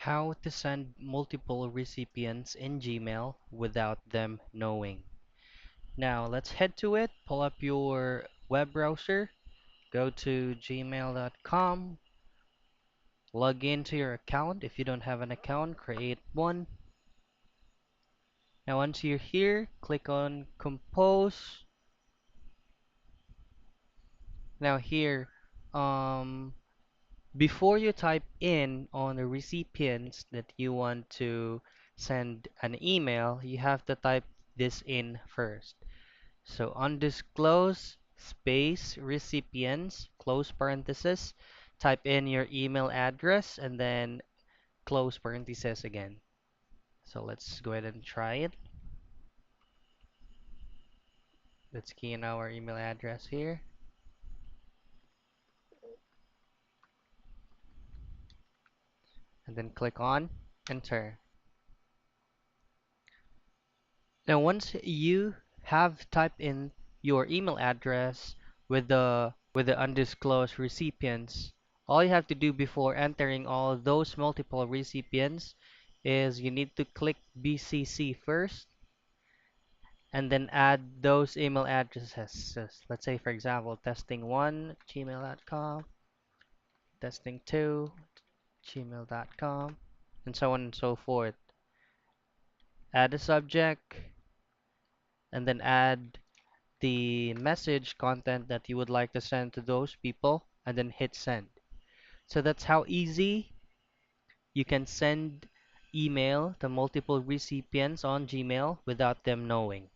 How to send multiple recipients in Gmail without them knowing. Now let's head to it. Pull up your web browser, go to gmail.com, log into your account. If you don't have an account, create one. Now once you're here, click on compose. Now here, um, before you type in on the recipients that you want to send an email, you have to type this in first. So undisclosed space recipients, close parenthesis, type in your email address and then close parenthesis again. So let's go ahead and try it. Let's key in our email address here and then click on enter. Now, once you have typed in your email address with the undisclosed recipients, all you have to do before entering all those multiple recipients is you need to click BCC first and then add those email addresses. So let's say, for example, testing1 gmail.com, testing2 gmail.com, and so on and so forth. Add a subject and then add the message content that you would like to send to those people and then hit send. So that's how easy you can send email to multiple recipients on Gmail without them knowing.